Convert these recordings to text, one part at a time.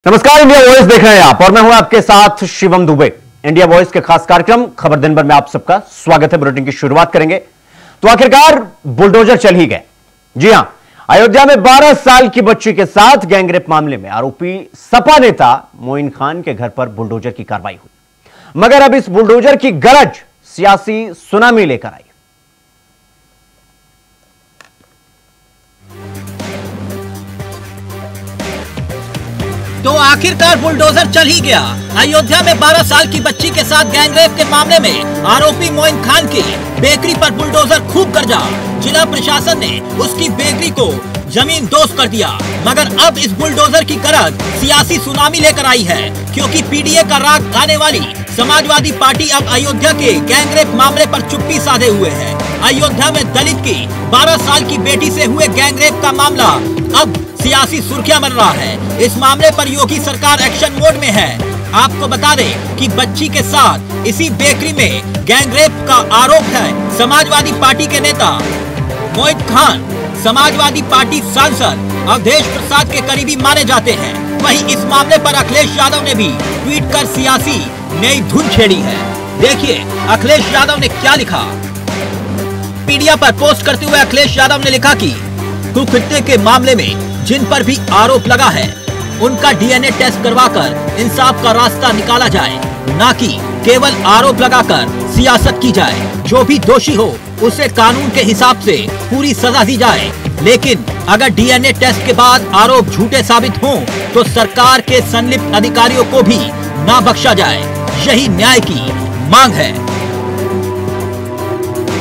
नमस्कार, India voice देख रहे हैं आप और मैं हूं आपके साथ शिवम दुबे। इंडिया वॉइस के खास कार्यक्रम खबर दिन भर में आप सबका स्वागत है। बुलेटिन की शुरुआत करेंगे तो आखिरकार बुलडोजर चल ही गए। जी हां, अयोध्या में 12 साल की बच्ची के साथ गैंगरेप मामले में आरोपी सपा नेता मोइन खान के घर पर बुलडोजर की कार्रवाई हुई, मगर अब इस बुलडोजर की गरज सियासी सुनामी लेकर आई। तो आखिरकार बुलडोजर चल ही गया। अयोध्या में 12 साल की बच्ची के साथ गैंगरेप के मामले में आरोपी मोइन खान की बेकरी पर बुलडोजर खूब गरजा। जिला प्रशासन ने उसकी बेकरी को जमीन दोस्त कर दिया, मगर अब इस बुलडोजर की गरज सियासी सुनामी लेकर आई है, क्योंकि पीडीए का राग गाने वाली समाजवादी पार्टी अब अयोध्या के गैंगरेप मामले पर चुप्पी साधे हुए है। अयोध्या में दलित की 12 साल की बेटी से हुए गैंगरेप का मामला अब सियासी सुर्खियां बन रहा है। इस मामले पर योगी सरकार एक्शन मोड में है। आपको बता दें कि बच्ची के साथ इसी बेकरी में गैंगरेप का आरोप है। समाजवादी पार्टी के नेता मोइन खान समाजवादी पार्टी सांसद अवधेश प्रसाद के करीबी माने जाते हैं। वहीं इस मामले पर अखिलेश यादव ने भी ट्वीट कर सियासी नई धुन छेड़ी है। देखिए अखिलेश यादव ने क्या लिखा। मीडिया पर पोस्ट करते हुए अखिलेश यादव ने लिखा कि कुकृत्य के मामले में जिन पर भी आरोप लगा है उनका डीएनए टेस्ट करवाकर इंसाफ का रास्ता निकाला जाए, न कि केवल आरोप लगाकर सियासत की जाए। जो भी दोषी हो उसे कानून के हिसाब से पूरी सजा दी जाए, लेकिन अगर डीएनए टेस्ट के बाद आरोप झूठे साबित हों तो सरकार के संलिप्त अधिकारियों को भी न बख्शा जाए। यही न्याय की मांग है।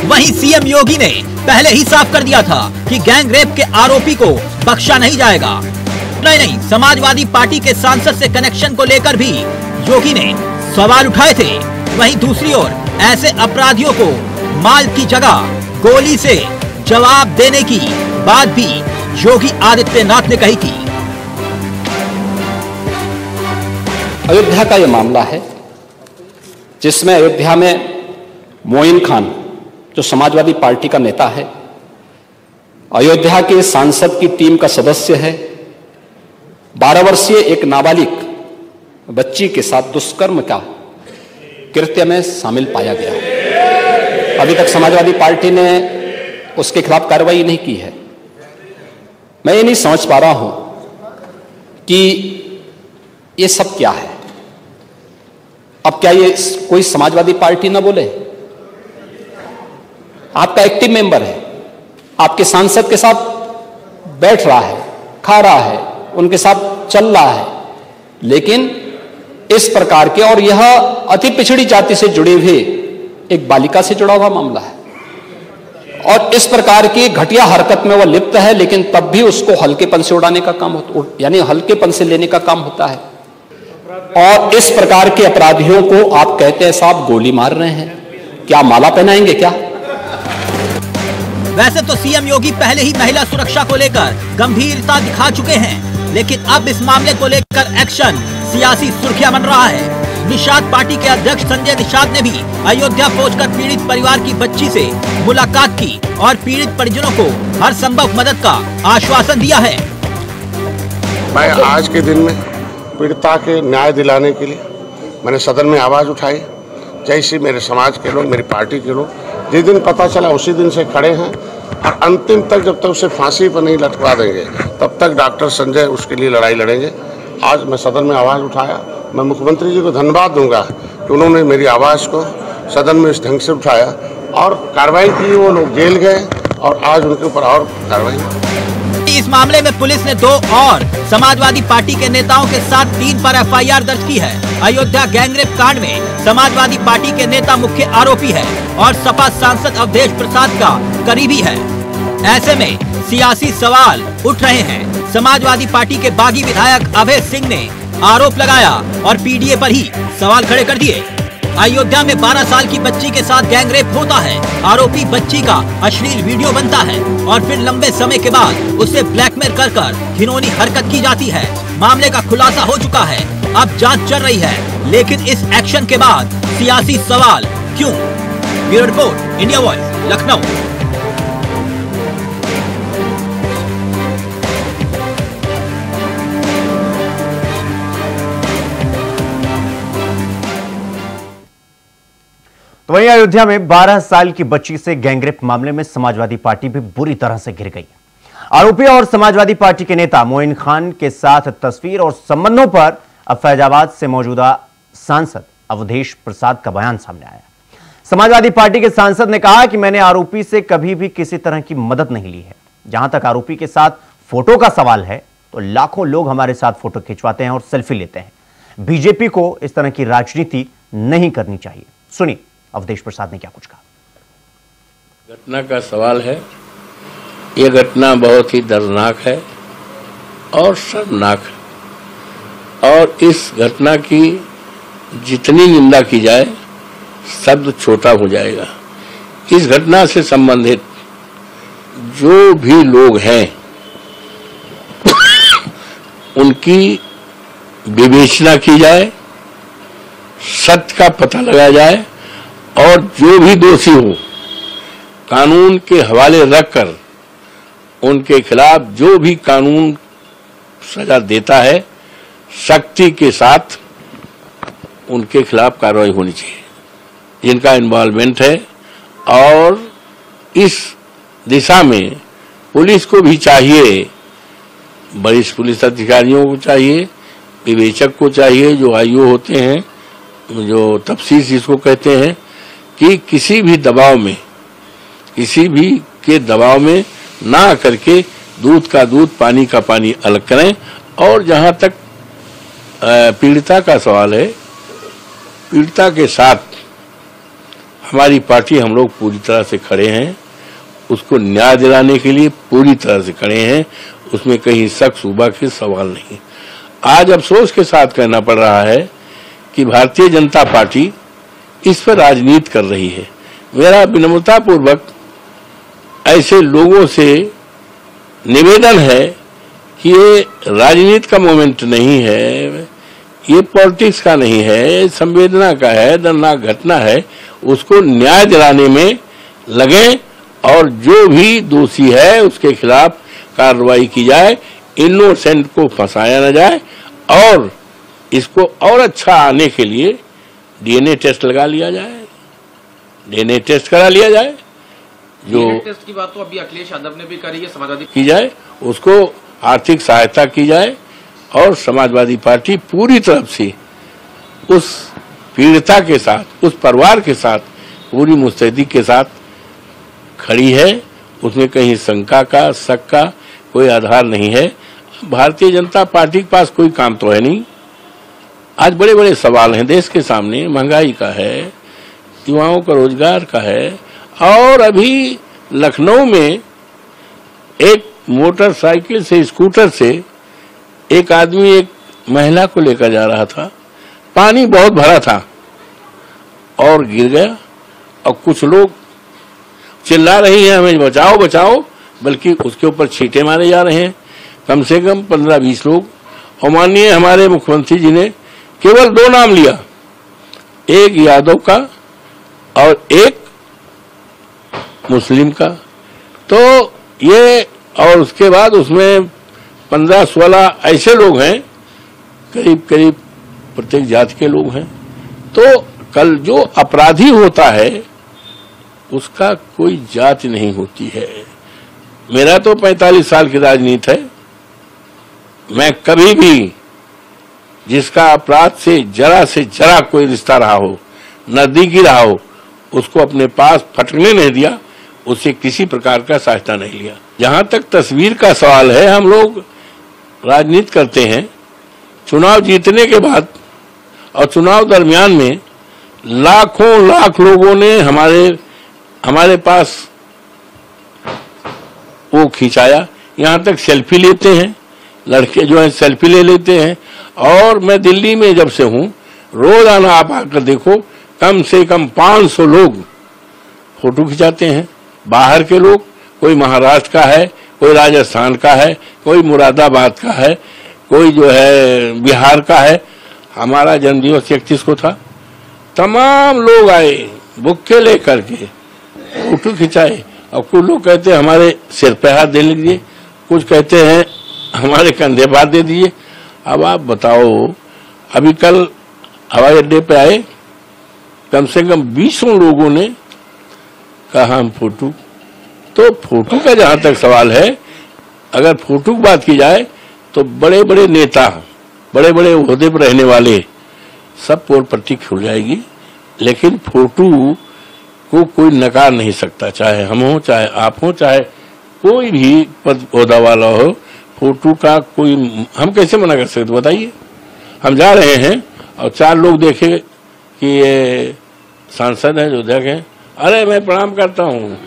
वहीं सीएम योगी ने पहले ही साफ कर दिया था कि गैंगरेप के आरोपी को बख्शा नहीं जाएगा। नहीं, समाजवादी पार्टी के सांसद से कनेक्शन को लेकर भी योगी ने सवाल उठाए थे। वहीं दूसरी ओर ऐसे अपराधियों को माल की जगह गोली से जवाब देने की बात भी योगी आदित्यनाथ ने कही थी। अयोध्या का यह मामला है जिसमें अयोध्या में मोइन खान जो समाजवादी पार्टी का नेता है, अयोध्या के सांसद की टीम का सदस्य है, 12 वर्षीय एक नाबालिग बच्ची के साथ दुष्कर्म का कृत्य में शामिल पाया गया। अभी तक समाजवादी पार्टी ने उसके खिलाफ कार्रवाई नहीं की है। मैं ये नहीं समझ पा रहा हूं कि ये सब क्या है। अब क्या ये कोई समाजवादी पार्टी ना बोले? आपका एक्टिव मेंबर है, आपके सांसद के साथ बैठ रहा है, खा रहा है, उनके साथ चल रहा है, लेकिन इस प्रकार के, और यह अति पिछड़ी जाति से जुड़े हुए एक बालिका से जुड़ा हुआ मामला है, और इस प्रकार की घटिया हरकत में वह लिप्त है, लेकिन तब भी उसको हल्केपन से उड़ाने का काम होता, यानी हल्केपन से लेने का काम होता है। और इस प्रकार के अपराधियों को आप कहते हैं साहब गोली मार रहे हैं, क्या माला पहनाएंगे क्या? वैसे तो सीएम योगी पहले ही महिला सुरक्षा को लेकर गंभीरता दिखा चुके हैं, लेकिन अब इस मामले को लेकर एक्शन सियासी सुर्खियां बन रहा है। निषाद पार्टी के अध्यक्ष संजय निषाद ने भी अयोध्या पहुंचकर पीड़ित परिवार की बच्ची से मुलाकात की और पीड़ित परिजनों को हर संभव मदद का आश्वासन दिया है। मैं आज के दिन में पीड़िता के न्याय दिलाने के लिए मैंने सदन में आवाज उठाई। जैसे मेरे समाज के लोग, मेरी पार्टी के लोग जिस दिन पता चला उसी दिन से खड़े हैं, और अंतिम तक जब तक उसे फांसी पर नहीं लटका देंगे तब तक डॉक्टर संजय उसके लिए लड़ाई लड़ेंगे। आज मैं सदन में आवाज़ उठाया। मैं मुख्यमंत्री जी को धन्यवाद दूंगा कि उन्होंने मेरी आवाज़ को सदन में इस ढंग से उठाया और कार्रवाई की। वो लोग जेल गए और आज उनके ऊपर और कार्रवाई। इस मामले में पुलिस ने 2 और समाजवादी पार्टी के नेताओं के साथ 3 पर एफआईआर दर्ज की है। अयोध्या गैंगरेप कांड में समाजवादी पार्टी के नेता मुख्य आरोपी है और सपा सांसद अवधेश प्रसाद का करीबी है। ऐसे में सियासी सवाल उठ रहे हैं। समाजवादी पार्टी के बागी विधायक अभय सिंह ने आरोप लगाया और पीडीए पर ही सवाल खड़े कर दिए। अयोध्या में 12 साल की बच्ची के साथ गैंगरेप होता है। आरोपी बच्ची का अश्लील वीडियो बनता है और फिर लंबे समय के बाद उसे ब्लैकमेल कर घिनौनी हरकत की जाती है। मामले का खुलासा हो चुका है, अब जांच चल रही है, लेकिन इस एक्शन के बाद सियासी सवाल क्यों? Bureau report, India voice, Lucknow. तो वहीं अयोध्या में 12 साल की बच्ची से गैंगरेप मामले में समाजवादी पार्टी भी बुरी तरह से घिर गई। आरोपी और समाजवादी पार्टी के नेता मोइन खान के साथ तस्वीर और संबंधों पर अब फैजाबाद से मौजूदा सांसद अवधेश प्रसाद का बयान सामने आया। समाजवादी पार्टी के सांसद ने कहा कि मैंने आरोपी से कभी भी किसी तरह की मदद नहीं ली है। जहां तक आरोपी के साथ फोटो का सवाल है तो लाखों लोग हमारे साथ फोटो खिंचवाते हैं और सेल्फी लेते हैं। बीजेपी को इस तरह की राजनीति नहीं करनी चाहिए। सुनिए अवधेश प्रसाद ने क्या कुछ कहा। घटना का सवाल है। यह घटना बहुत ही दर्दनाक है और शर्मनाक है, और इस घटना की जितनी निंदा की जाए शब्द छोटा हो जाएगा। इस घटना से संबंधित जो भी लोग हैं उनकी विवेचना की जाए, सत्य का पता लगाया जाए, और जो भी दोषी हो कानून के हवाले रखकर उनके खिलाफ जो भी कानून सजा देता है सख्ती के साथ उनके खिलाफ कार्रवाई होनी चाहिए जिनका इन्वॉल्वमेंट है। और इस दिशा में पुलिस को भी चाहिए, वरिष्ठ पुलिस अधिकारियों को चाहिए, विवेचक को चाहिए, जो आईओ होते हैं, जो तफ्सीर जिसको कहते हैं, कि किसी भी दबाव में, किसी भी के दबाव में ना करके दूध का दूध पानी का पानी अलग करें। और जहां तक पीड़िता का सवाल है, पीड़िता के साथ हमारी पार्टी, हम लोग पूरी तरह से खड़े हैं, उसको न्याय दिलाने के लिए पूरी तरह से खड़े हैं, उसमें कहीं शक शुबा के सवाल नहीं। आज अफसोस के साथ कहना पड़ रहा है कि भारतीय जनता पार्टी इस पर राजनीति कर रही है। मेरा विनम्रता पूर्वक ऐसे लोगों से निवेदन है कि ये राजनीति का मोमेंट नहीं है, ये पॉलिटिक्स का नहीं है, संवेदना का है, दर्दनाक घटना है, उसको न्याय दिलाने में लगे और जो भी दोषी है उसके खिलाफ कार्रवाई की जाए, इनोसेंट को फंसाया न जाए, और इसको और अच्छा आने के लिए डीएनए टेस्ट लगा लिया जाए, डीएनए टेस्ट करा लिया जाए। जो टेस्ट की बात तो अभी अखिलेश यादव ने भी करी है, समाजवादी की जाए, उसको आर्थिक सहायता की जाए, और समाजवादी पार्टी पूरी तरफ से उस पीड़िता के साथ, उस परिवार के साथ पूरी मुस्तैदी के साथ खड़ी है। उसमें कहीं शंका का, शक का कोई आधार नहीं है। भारतीय जनता पार्टी के पास कोई काम तो है नहीं। आज बड़े बड़े सवाल हैं देश के सामने, महंगाई का है, युवाओं का रोजगार का है, और अभी लखनऊ में एक मोटरसाइकिल से, स्कूटर से एक आदमी एक महिला को लेकर जा रहा था, पानी बहुत भरा था और गिर गया, और कुछ लोग चिल्ला रही हैं हमें बचाओ बचाओ, बल्कि उसके ऊपर छींटे मारे जा रहे हैं, कम से कम 15-20 लोग। और माननीय हमारे मुख्यमंत्री जी ने केवल 2 नाम लिया, एक यादव का और एक मुस्लिम का, तो ये, और उसके बाद उसमें 15-16 ऐसे लोग हैं, करीब करीब प्रत्येक जाति के लोग हैं। तो कल जो अपराधी होता है उसका कोई जाति नहीं होती है। मेरा तो 45 साल की राजनीति है, मैं कभी भी जिसका अपराध से जरा कोई रिश्ता रहा हो, नजदीकी रहा हो, उसको अपने पास फटकने नहीं दिया, उससे किसी प्रकार का सहायता नहीं लिया। जहां तक तस्वीर का सवाल है, हम लोग राजनीति करते हैं, चुनाव जीतने के बाद और चुनाव दरमियान में लाखों लाख लोगों ने हमारे पास वो खिंचाया, यहां तक सेल्फी लेते हैं, लड़के जो है सेल्फी ले लेते हैं। और मैं दिल्ली में जब से हूं, रोजाना आप आकर देखो, कम से कम 500 लोग फोटो खिंचाते हैं। बाहर के लोग, कोई महाराष्ट्र का है, कोई राजस्थान का है, कोई मुरादाबाद का है, कोई जो है बिहार का है। हमारा जन्मदिवस 31 को था, तमाम लोग आए बुक्के लेकर के, फोटो खिंचाए। और कुछ लोग कहते हैं हमारे सिर पे हाथ दे लीजिए, कुछ कहते हैं हमारे कंधे पर हाथ दे दीजिए। अब आप बताओ, अभी कल हवाई अड्डे पे आए, कम से कम 20 लोगों ने कहा हम फोटो, तो फोटो का जहां तक सवाल है, अगर फोटो की बात की जाए तो बड़े बड़े नेता, बड़े बड़े ओहदे पर रहने वाले सब पोल पट्टी खुल जाएगी, लेकिन फोटो को कोई नकार नहीं सकता, चाहे हम हो, चाहे आप हो, चाहे कोई भी पद ओहदा वाला हो। फोटो का कोई हम कैसे मना कर सकते बताइए। हम जा रहे हैं और 4 लोग देखे कि ये सांसद है जो देखे, अरे मैं प्रणाम करता हूँ,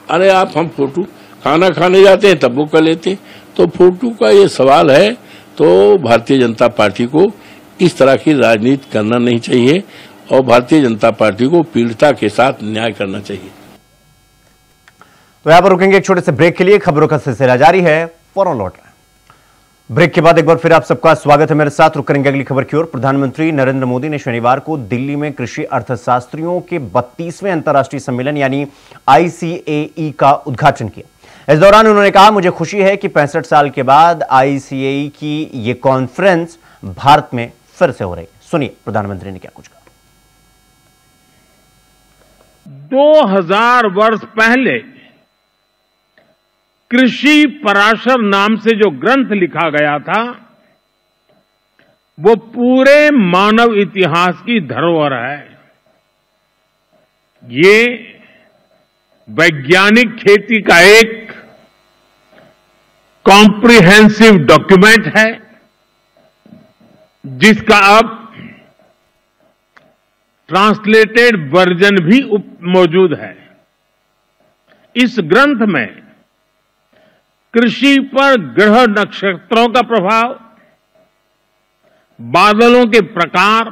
अरे आप हम फोटो, खाना खाने जाते हैं तब वो कर लेते हैं। तो फोटो का ये सवाल है, तो भारतीय जनता पार्टी को इस तरह की राजनीति करना नहीं चाहिए और भारतीय जनता पार्टी को पीड़िता के साथ न्याय करना चाहिए। तो यहां पर रुकेंगे एक छोटे से ब्रेक के लिए, खबरों का सिलसिला जारी है, फौरन लौट रहे हैं। ब्रेक के बाद एक बार फिर आप सबका स्वागत है मेरे साथ। रुक करेंगे अगली खबर की ओर। प्रधानमंत्री नरेंद्र मोदी ने शनिवार को दिल्ली में कृषि अर्थशास्त्रियों के 32वें अंतर्राष्ट्रीय सम्मेलन यानी ICAE का उद्घाटन किया। इस दौरान उन्होंने कहा, मुझे खुशी है कि 65 साल के बाद ICAE की ये कॉन्फ्रेंस भारत में फिर से हो रही है। सुनिए प्रधानमंत्री ने क्या कुछ कहा। 2000 वर्ष पहले कृषि पराशर नाम से जो ग्रंथ लिखा गया था, वो पूरे मानव इतिहास की धरोहर है। ये वैज्ञानिक खेती का एक कॉम्प्रिहेंसिव डॉक्यूमेंट है, जिसका अब ट्रांसलेटेड वर्जन भी मौजूद है। इस ग्रंथ में कृषि पर ग्रह नक्षत्रों का प्रभाव, बादलों के प्रकार,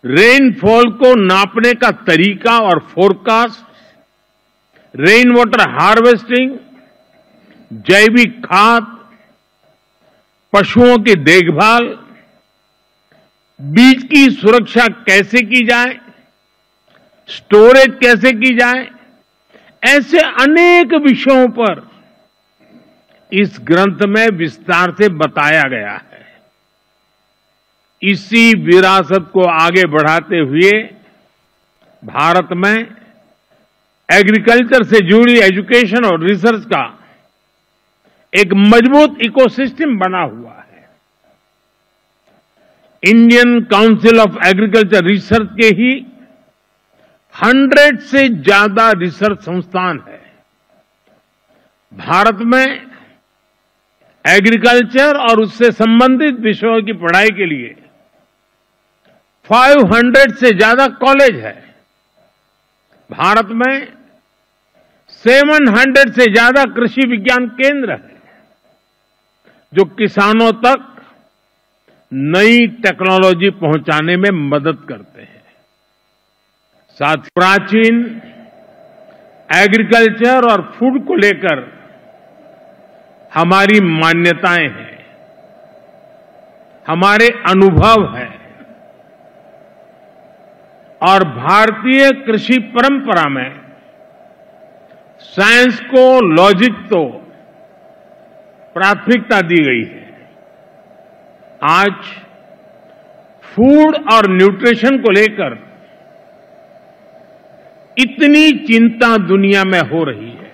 रेनफॉल को नापने का तरीका और फोरकास्ट, रेन वाटर हार्वेस्टिंग, जैविक खाद, पशुओं की देखभाल, बीज की सुरक्षा कैसे की जाए, स्टोरेज कैसे की जाए, ऐसे अनेक विषयों पर इस ग्रंथ में विस्तार से बताया गया है। इसी विरासत को आगे बढ़ाते हुए भारत में एग्रीकल्चर से जुड़ी एजुकेशन और रिसर्च का एक मजबूत इकोसिस्टम बना हुआ है। Indian council of agriculture research के ही 100 से ज्यादा रिसर्च संस्थान है। भारत में एग्रीकल्चर और उससे संबंधित विषयों की पढ़ाई के लिए 500 से ज्यादा कॉलेज है। भारत में 700 से ज्यादा कृषि विज्ञान केंद्र है, जो किसानों तक नई टेक्नोलॉजी पहुंचाने में मदद करते हैं। साथ प्राचीन एग्रीकल्चर और फूड को लेकर हमारी मान्यताएं हैं, हमारे अनुभव हैं और भारतीय कृषि परंपरा में साइंस को, लॉजिक को प्राथमिकता दी गई है। आज फूड और न्यूट्रिशन को लेकर इतनी चिंता दुनिया में हो रही है,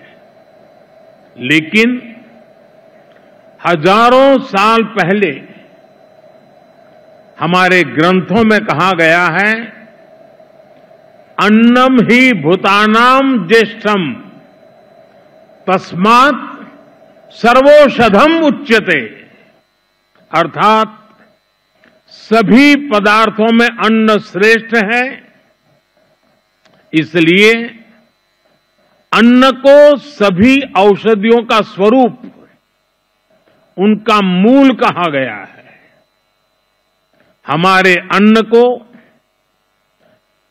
लेकिन हजारों साल पहले हमारे ग्रंथों में कहा गया है, अन्नम ही भूतानाम ज्येष्ठम तस्मात् सर्वौषधम उच्यते, अर्थात सभी पदार्थों में अन्न श्रेष्ठ है, इसलिए अन्न को सभी औषधियों का स्वरूप, उनका मूल कहा गया है। हमारे अन्न को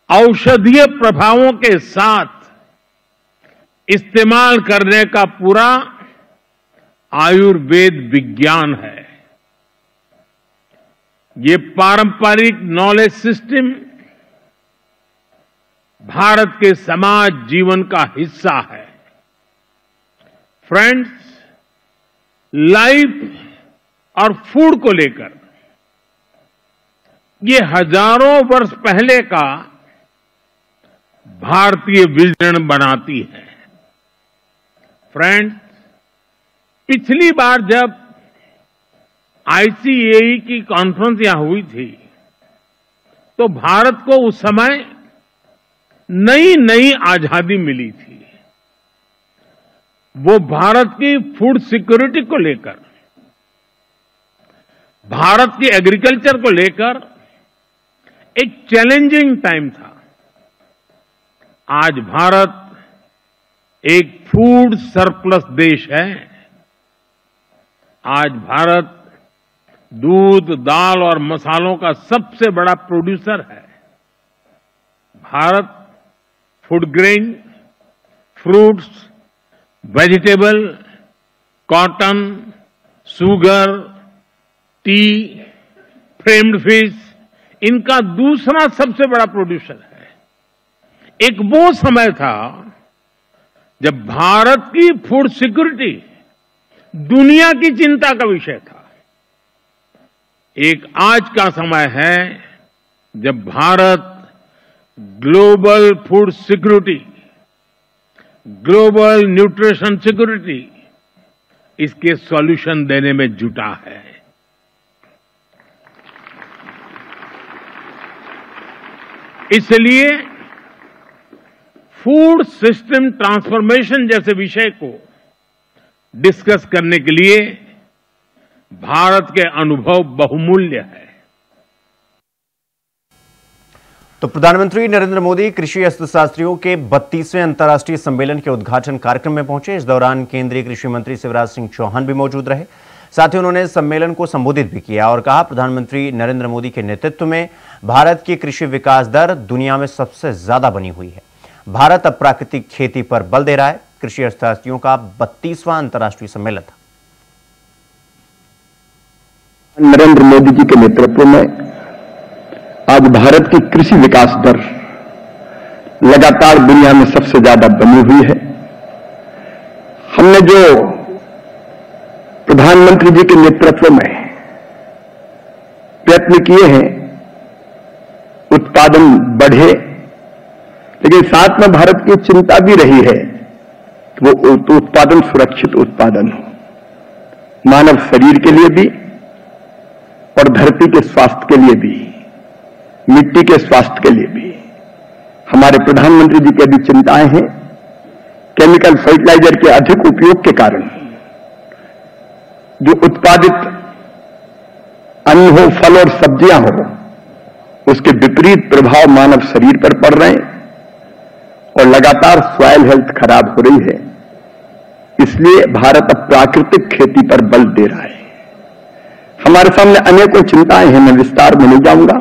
औषधीय प्रभावों के साथ इस्तेमाल करने का पूरा आयुर्वेद विज्ञान है। ये पारंपरिक नॉलेज सिस्टम भारत के समाज जीवन का हिस्सा है। फ्रेंड्स, लाइफ और फूड को लेकर ये हजारों वर्ष पहले का भारतीय विजन बनाती है। फ्रेंड्स, पिछली बार जब ICAE की कॉन्फ्रेंस यहां हुई थी तो भारत को उस समय नई नई आजादी मिली थी। वो भारत की फूड सिक्योरिटी को लेकर, भारत की एग्रीकल्चर को लेकर एक चैलेंजिंग टाइम था। आज भारत एक फूड सरप्लस देश है। आज भारत दूध, दाल और मसालों का सबसे बड़ा प्रोड्यूसर है। Bharat food grain, fruits, vegetable, cotton, sugar, T, framed fish, इनका दूसरा सबसे बड़ा प्रोड्यूसर है। एक वो समय था जब भारत की फूड सिक्योरिटी दुनिया की चिंता का विषय था। एक आज का समय है जब Bharat global food security, global nutrition security, इसके सॉल्यूशन देने में जुटा है। इसलिए फूड सिस्टम ट्रांसफॉर्मेशन जैसे विषय को डिस्कस करने के लिए भारत के अनुभव बहुमूल्य है। तो प्रधानमंत्री नरेंद्र मोदी कृषि अर्थशास्त्रियों के 32वें अंतर्राष्ट्रीय सम्मेलन के उद्घाटन कार्यक्रम में पहुंचे। इस दौरान केंद्रीय कृषि मंत्री शिवराज सिंह चौहान भी मौजूद रहे। साथ ही उन्होंने सम्मेलन को संबोधित भी किया और कहा, प्रधानमंत्री नरेंद्र मोदी के नेतृत्व में भारत की कृषि विकास दर दुनिया में सबसे ज्यादा बनी हुई है। भारत अब प्राकृतिक खेती पर बल दे रहा है। कृषि अर्थशास्त्रियों का 32वां अंतर्राष्ट्रीय सम्मेलन था। नरेंद्र मोदी जी के नेतृत्व में आज भारत की कृषि विकास दर लगातार दुनिया में सबसे ज्यादा बनी हुई है। हमने जो प्रधानमंत्री जी के नेतृत्व में प्रयत्न किए हैं, उत्पादन बढ़े, लेकिन साथ में भारत की चिंता भी रही है कि वो उत्पादन सुरक्षित उत्पादन हो, मानव शरीर के लिए भी और धरती के स्वास्थ्य के लिए भी, मिट्टी के स्वास्थ्य के लिए भी। हमारे प्रधानमंत्री जी की भी चिंताएं हैं। केमिकल फर्टिलाइजर के अधिक उपयोग के कारण जो उत्पादित अन्न हो, फल और सब्जियां हो, उसके विपरीत प्रभाव मानव शरीर पर पड़ रहे हैं और लगातार सॉइल हेल्थ खराब हो रही है। इसलिए भारत अब प्राकृतिक खेती पर बल दे रहा है। हमारे सामने अनेकों चिंताएं हैं, मैं विस्तार में नहीं जाऊंगा।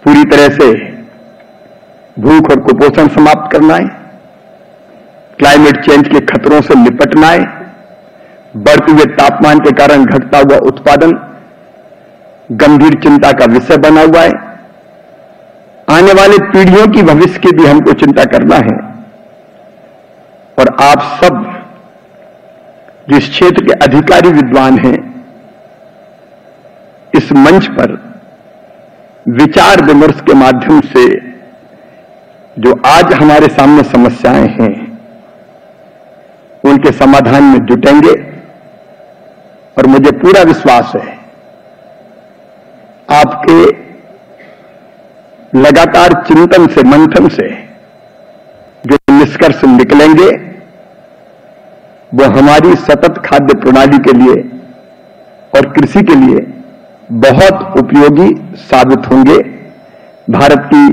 पूरी तरह से भूख और कुपोषण समाप्त करना है, क्लाइमेट चेंज के खतरों से निपटना है, बढ़ते हुए तापमान के कारण घटता हुआ उत्पादन गंभीर चिंता का विषय बना हुआ है। आने वाली पीढ़ियों की भविष्य की भी हमको चिंता करना है। और आप सब जिस क्षेत्र के अधिकारी विद्वान हैं, इस मंच पर विचार विमर्श के माध्यम से जो आज हमारे सामने समस्याएं हैं, उनके समाधान में जुटेंगे। और मुझे पूरा विश्वास है आपके लगातार चिंतन से, मंथन से जो निष्कर्ष निकलेंगे वो हमारी सतत खाद्य प्रणाली के लिए और कृषि के लिए बहुत उपयोगी साबित होंगे। भारत की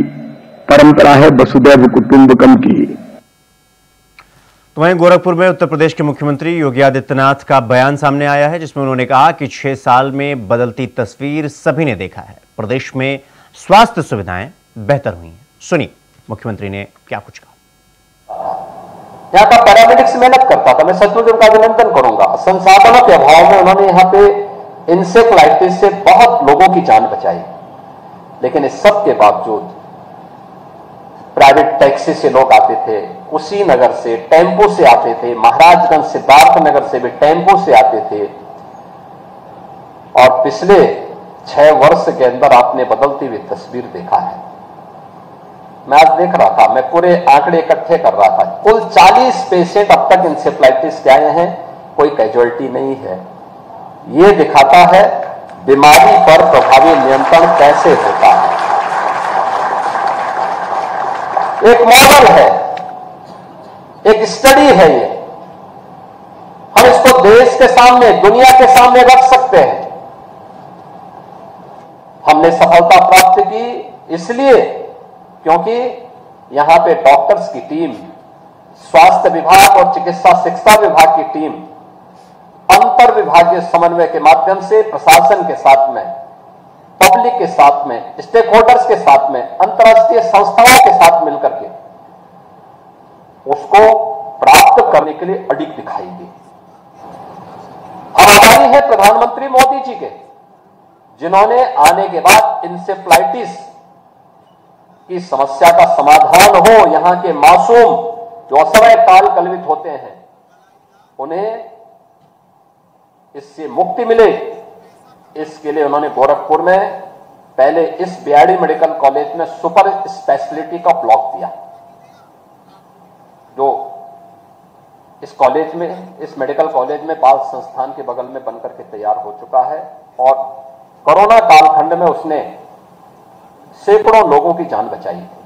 परंपरा है वसुधैव कुटुंबकम की। तो वहीं गोरखपुर में उत्तर प्रदेश के मुख्यमंत्री योगी आदित्यनाथ का बयान सामने आया है, जिसमें उन्होंने कहा कि 6 साल में बदलती तस्वीर सभी ने देखा है। प्रदेश में स्वास्थ्य सुविधाएं बेहतर हुई हैं। सुनिए मुख्यमंत्री ने क्या कुछ कहा। यहाँ का पैरामेडिक्स मेहनत करता था, मैं सचमुच उनका अभिनंदन करूंगा। संसाधनों के अभाव में उन्होंने यहाँ पे इंसेफ्लाइटिस से बहुत लोगों की जान बचाई। लेकिन इस सब के बावजूद प्राइवेट टैक्सी से लोग आते थे, उसी नगर से टेम्पो से आते थे, महाराजगंज से, बार्थ नगर से भी टेम्पो से आते थे। और पिछले 6 वर्ष के अंदर आपने बदलती हुई तस्वीर देखा है। मैं आज देख रहा था, मैं पूरे आंकड़े इकट्ठे कर रहा था, कुल 40 पेशेंट अब तक इंसेफ्लाइटिस के आए हैं, कोई कैजुअलिटी नहीं है। ये दिखाता है बीमारी पर प्रभावी नियंत्रण कैसे होता है। एक मॉडल है, एक स्टडी है ये, हम इसको देश के सामने, दुनिया के सामने रख सकते हैं। हमने सफलता प्राप्त की इसलिए क्योंकि यहां पे डॉक्टर्स की टीम, स्वास्थ्य विभाग और चिकित्सा शिक्षा विभाग की टीम अंतर विभागीय समन्वय के माध्यम से प्रशासन के साथ में, पब्लिक के साथ में, स्टेक होल्डर्स के साथ में, अंतर्राष्ट्रीय संस्थाओं के साथ मिलकर के उसको प्राप्त करने के लिए अडिग दिखाई दी। हम आभारी हैं प्रधानमंत्री मोदी जी के, जिन्होंने आने के बाद इंसेफ्लाइटिस की समस्या का समाधान हो, यहां के मासूम जो असमय काल कलवित होते हैं उन्हें इससे मुक्ति मिले, इसके लिए उन्होंने गोरखपुर में पहले इस बीआरडी मेडिकल कॉलेज में सुपर स्पेशलिटी का ब्लॉक दिया, जो इस कॉलेज में, इस मेडिकल कॉलेज में बाल संस्थान के बगल में बनकर के तैयार हो चुका है और कोरोना कालखंड में उसने सैकड़ों लोगों की जान बचाई थी।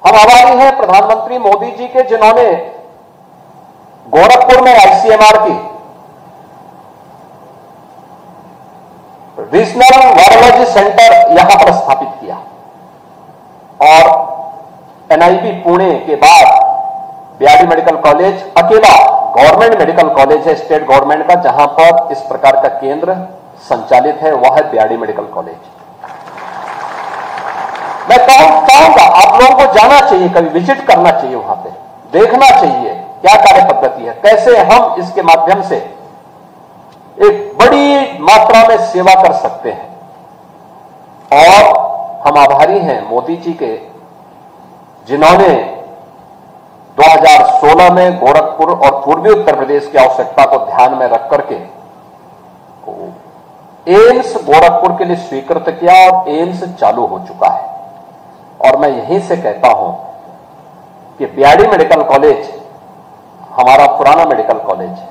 हम आभारी हैं प्रधानमंत्री मोदी जी के, जिन्होंने गोरखपुर में आईसीएमआर की रीजनल वायरोलॉजी सेंटर यहां पर स्थापित किया और एनआईवी पुणे के बाद बीआरडी मेडिकल कॉलेज अकेला गवर्नमेंट मेडिकल कॉलेज है, स्टेट गवर्नमेंट का, जहां पर इस प्रकार का केंद्र संचालित है, वह है बीआरडी मेडिकल कॉलेज। मैं चाहूंगा आप लोगों को जाना चाहिए, कभी विजिट करना चाहिए, वहां पे देखना चाहिए क्या कार्य पद्धति है, कैसे हम इसके माध्यम से एक बड़ी मात्रा में सेवा कर सकते हैं। और हम आभारी हैं मोदी जी के, जिन्होंने 2016 में गोरखपुर और पूर्वी उत्तर प्रदेश की आवश्यकता को ध्यान में रख करके एम्स गोरखपुर के लिए स्वीकृत किया और एम्स चालू हो चुका है। और मैं यहीं से कहता हूं कि बीआरडी मेडिकल कॉलेज हमारा पुराना मेडिकल कॉलेज है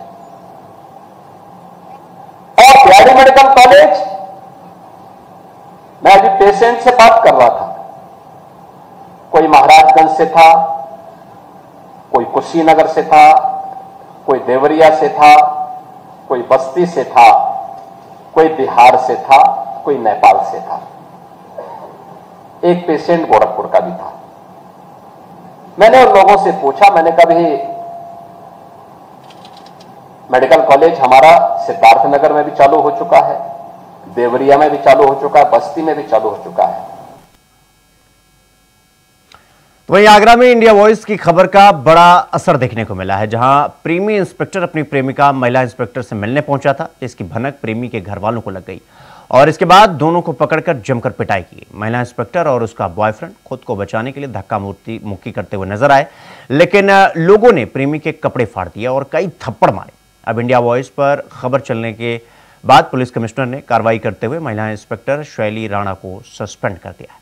और बीआरडी मेडिकल कॉलेज, मैं अभी पेशेंट से बात कर रहा था, कोई महाराजगंज से था, कोई कुशीनगर से था, कोई देवरिया से था, कोई बस्ती से था, कोई बिहार से था, कोई नेपाल से था, एक पेशेंट गोरखपुर का भी था। मैंने उन लोगों से पूछा, मैंने कभी मेडिकल कॉलेज हमारा सिद्धार्थनगर में भी चालू हो चुका है, देवरिया में भी चालू हो चुका है, बस्ती में भी चालू हो चुका है। वहीं आगरा में इंडिया वॉइस की खबर का बड़ा असर देखने को मिला है, जहां प्रेमी इंस्पेक्टर अपनी प्रेमिका महिला इंस्पेक्टर से मिलने पहुंचा था। इसकी भनक प्रेमी के घर वालों को लग गई और इसके बाद दोनों को पकड़कर जमकर पिटाई की। महिला इंस्पेक्टर और उसका बॉयफ्रेंड खुद को बचाने के लिए धक्का मुक्की करते हुए नजर आए, लेकिन लोगों ने प्रेमी के कपड़े फाड़ दिए और कई थप्पड़ मारे। अब इंडिया वॉइस पर खबर चलने के बाद पुलिस कमिश्नर ने कार्रवाई करते हुए महिला इंस्पेक्टर शैली राणा को सस्पेंड कर दिया है।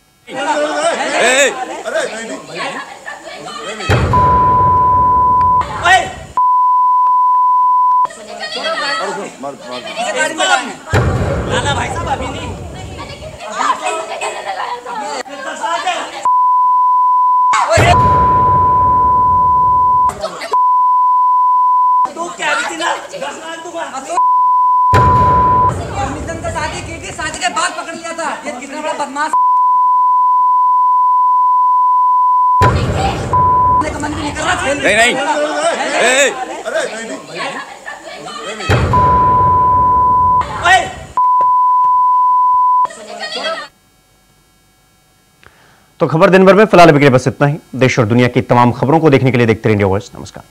भाई साहब अभी नहीं तू क्या भी ना 10 लाख दूंगा। परमिशन से शादी की थी, शादी के बाद पकड़ लिया था। ये कितना बड़ा बदमाश नहीं तो खबर दिन भर में फिलहाल अभी के लिए बस इतना ही। देश और दुनिया की तमाम खबरों को देखने के लिए देखते रहिए इंडिया वॉइस। नमस्कार।